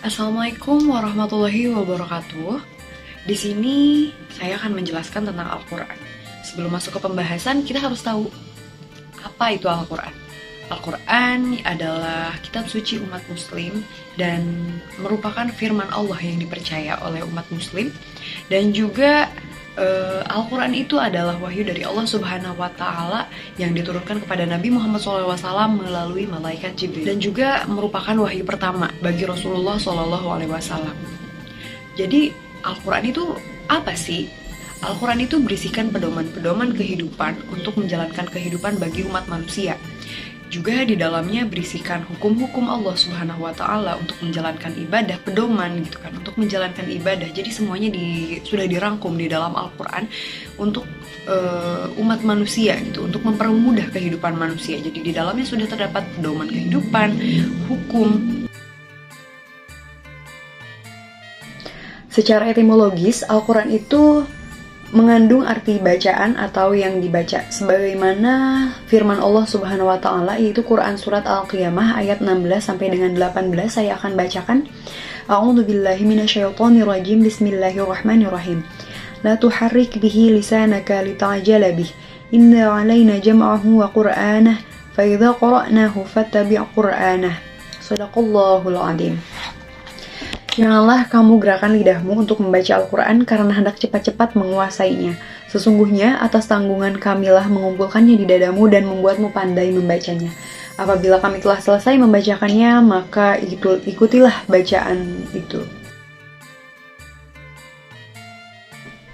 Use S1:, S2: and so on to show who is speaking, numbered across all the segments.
S1: Assalamualaikum warahmatullahi wabarakatuh. Di sini saya akan menjelaskan tentang Al-Quran. Sebelum masuk ke pembahasan, kita harus tahu apa itu Al-Quran. Al-Quran adalah kitab suci umat muslim dan merupakan firman Allah yang dipercaya oleh umat muslim. Dan juga Al-Quran itu adalah wahyu dari Allah Subhanahu wa Ta'ala yang diturunkan kepada Nabi Muhammad SAW melalui malaikat Jibril, dan juga merupakan wahyu pertama bagi Rasulullah SAW. Jadi Al-Quran itu apa sih? Al-Quran itu berisikan pedoman-pedoman kehidupan untuk menjalankan kehidupan bagi umat manusia. Juga di dalamnya berisikan hukum-hukum Allah Subhanahu wa Ta'ala untuk menjalankan ibadah, pedoman gitu kan, untuk menjalankan ibadah. Jadi semuanya sudah dirangkum di dalam Al-Quran untuk umat manusia gitu, untuk mempermudah kehidupan manusia. Jadi di dalamnya sudah terdapat pedoman kehidupan, hukum. Secara etimologis, Al-Quran itu mengandung arti bacaan atau yang dibaca, sebagaimana firman Allah Subhanahu wa Ta'ala, yaitu Quran surat Al-Qiyamah ayat 16 sampai dengan 18. Saya akan bacakan. A'udzubillahi minasyaitonirrajim. Bismillahirrahmanirrahim. La tuharrik bihi lisanaka lita'jala bih. Inna 'alaina jam'ahu wa qur'anah fa idza qara'nahu fattabi' qur'anah. Shadaqallahul 'adzim. Janganlah kamu gerakan lidahmu untuk membaca Al-Quran karena hendak cepat-cepat menguasainya. Sesungguhnya atas tanggungan kamilah mengumpulkannya di dadamu dan membuatmu pandai membacanya. Apabila kami telah selesai membacakannya, maka ikutilah bacaan itu.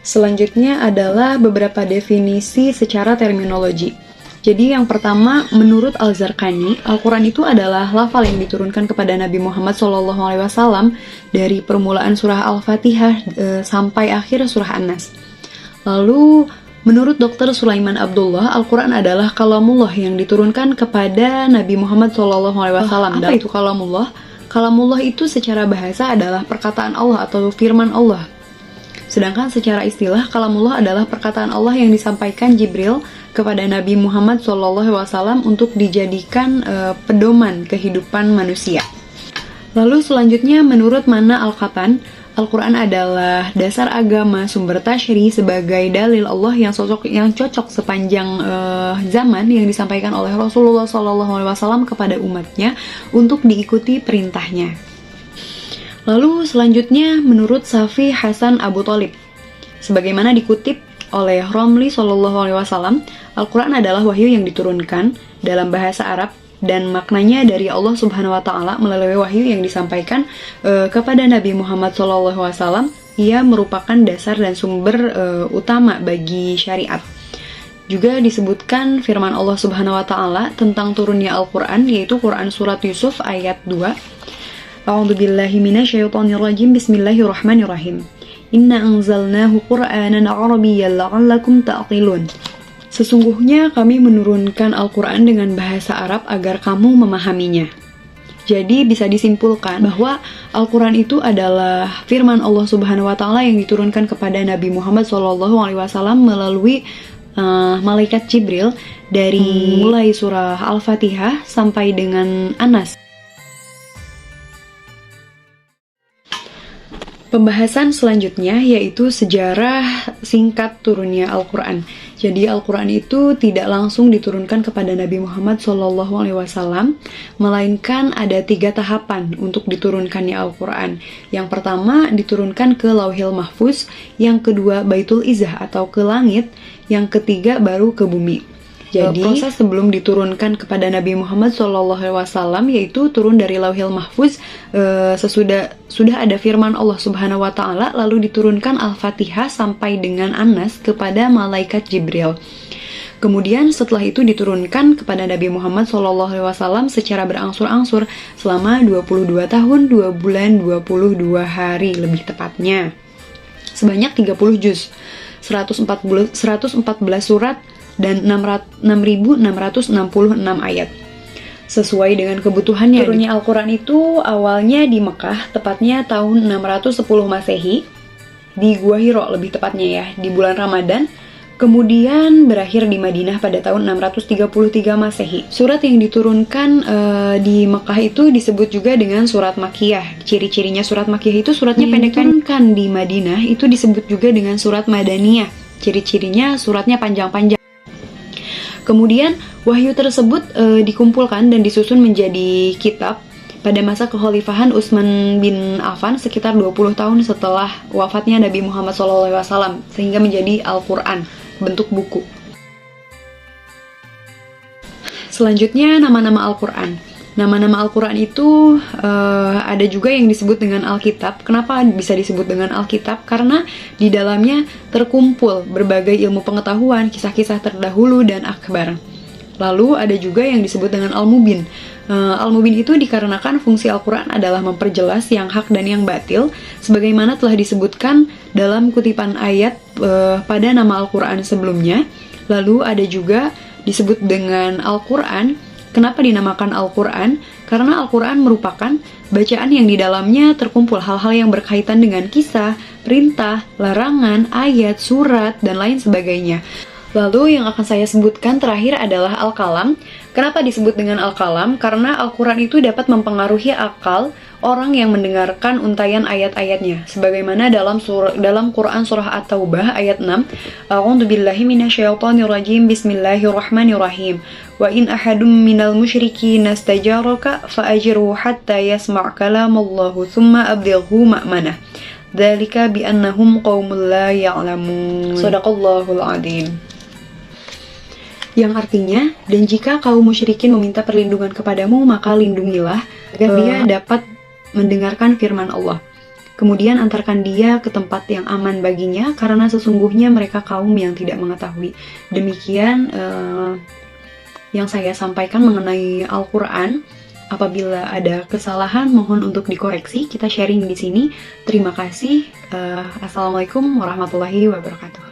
S1: Selanjutnya adalah beberapa definisi secara terminologi. Jadi yang pertama, menurut Al-Zarqani, Al-Quran itu adalah lafal yang diturunkan kepada Nabi Muhammad SAW dari permulaan surah Al-Fatihah sampai akhir surah An-Nas. Lalu, menurut Dr. Sulaiman Abdullah, Al-Quran adalah kalamullah yang diturunkan kepada Nabi Muhammad SAW. Apa itu kalamullah? Kalamullah itu secara bahasa adalah perkataan Allah atau firman Allah. Sedangkan secara istilah, kalamullah adalah perkataan Allah yang disampaikan Jibril kepada Nabi Muhammad SAW untuk dijadikan pedoman kehidupan manusia. Lalu selanjutnya, menurut Mana Al-Qatan, Al-Quran adalah dasar agama sumber tasyri sebagai dalil Allah yang cocok sepanjang zaman yang disampaikan oleh Rasulullah SAW kepada umatnya untuk diikuti perintahnya. Lalu selanjutnya, menurut Safi Hasan Abu Thalib, sebagaimana dikutip oleh Romli SAW, Al-Quran adalah wahyu yang diturunkan dalam bahasa Arab dan maknanya dari Allah Subhanahu wa Ta'ala melalui wahyu yang disampaikan kepada Nabi Muhammad SAW. Ia merupakan dasar dan sumber utama bagi syariat. Juga disebutkan firman Allah Subhanahu wa Ta'ala tentang turunnya Al-Quran, yaitu Quran surat Yusuf ayat 2. A'udzubillahi minasyaitonirrajim. Bismillahirrahmanirrahim. Inna anzalnahu Qur'anan Arabiyyan la'allakum ta'qilun. Sesungguhnya kami menurunkan Al-Quran dengan bahasa Arab agar kamu memahaminya. Jadi bisa disimpulkan bahwa Al-Quran itu adalah firman Allah Subhanahu wa Ta'ala yang diturunkan kepada Nabi Muhammad SAW melalui malaikat Jibril dari mulai surah Al-Fatihah sampai dengan An-Nas. Pembahasan selanjutnya yaitu sejarah singkat turunnya Al-Quran. Jadi Al-Quran itu tidak langsung diturunkan kepada Nabi Muhammad SAW, melainkan ada 3 tahapan untuk diturunkannya Al-Quran. Yang pertama diturunkan ke Lauhil Mahfuz, yang kedua Baitul Izzah atau ke langit, yang ketiga baru ke bumi. Jadi proses sebelum diturunkan kepada Nabi Muhammad SAW yaitu turun dari Lauhil Mahfuz, sudah ada firman Allah Subhanahu wa Ta'ala, lalu diturunkan Al-Fatihah sampai dengan An-Nas kepada malaikat Jibril. Kemudian setelah itu diturunkan kepada Nabi Muhammad SAW secara berangsur-angsur selama 22 tahun, 2 bulan, 22 hari lebih tepatnya. Sebanyak 30 juz, 114 surat, dan 6.666 ayat. Sesuai dengan kebutuhannya, turunnya Al-Quran itu awalnya di Mekah, tepatnya tahun 610 Masehi, di Gua Hiro lebih tepatnya ya, di bulan Ramadan. Kemudian berakhir di Madinah pada tahun 633 Masehi. Surat yang diturunkan di Mekah itu disebut juga dengan surat Makkiyah. Ciri-cirinya surat Makkiyah itu suratnya pendek. Diturunkan di Madinah itu disebut juga dengan surat Madaniyah. Ciri-cirinya suratnya panjang-panjang. Kemudian wahyu tersebut dikumpulkan dan disusun menjadi kitab pada masa kekhalifahan Utsman bin Affan sekitar 20 tahun setelah wafatnya Nabi Muhammad SAW, sehingga menjadi Al-Quran, bentuk buku. Selanjutnya, nama-nama Al-Quran. Nama-nama Al-Quran itu ada juga yang disebut dengan Alkitab. Kenapa bisa disebut dengan Alkitab? Karena di dalamnya terkumpul berbagai ilmu pengetahuan, kisah-kisah terdahulu, dan akhbar. Lalu ada juga yang disebut dengan Al-Mubin. Al-Mubin itu dikarenakan fungsi Al-Quran adalah memperjelas yang hak dan yang batil, sebagaimana telah disebutkan dalam kutipan ayat pada nama Al-Quran sebelumnya. Lalu ada juga disebut dengan Al-Quran. Kenapa dinamakan Al-Quran? Karena Al-Quran merupakan bacaan yang di dalamnya terkumpul hal-hal yang berkaitan dengan kisah, perintah, larangan, ayat, surat, dan lain sebagainya. Lalu yang akan saya sebutkan terakhir adalah Al-Kalam. Kenapa disebut dengan Al-Kalam? Karena Al-Quran itu dapat mempengaruhi akal orang yang mendengarkan untayan ayat-ayatnya. Sebagaimana dalam Quran surah At-Taubah ayat 6, A'udzu billahi minasyaitonir rajim, bismillahirrahmanirrahim. Wa in ahadum minal musyrikin nastajaraka fa'ajirhu hatta yasma' kalamallahu thumma ablighu ma'manah. Dzalika bi annahum qaumul la ya'lamun. Shadaqallahul adzim. Yang artinya, dan jika kaum musyrikin meminta perlindungan kepadamu, maka lindungilah agar dia dapat mendengarkan firman Allah. Kemudian antarkan dia ke tempat yang aman baginya, karena sesungguhnya mereka kaum yang tidak mengetahui. Demikian yang saya sampaikan mengenai Al-Quran. Apabila ada kesalahan, mohon untuk dikoreksi. Kita sharing di sini. Terima kasih. Assalamualaikum warahmatullahi wabarakatuh.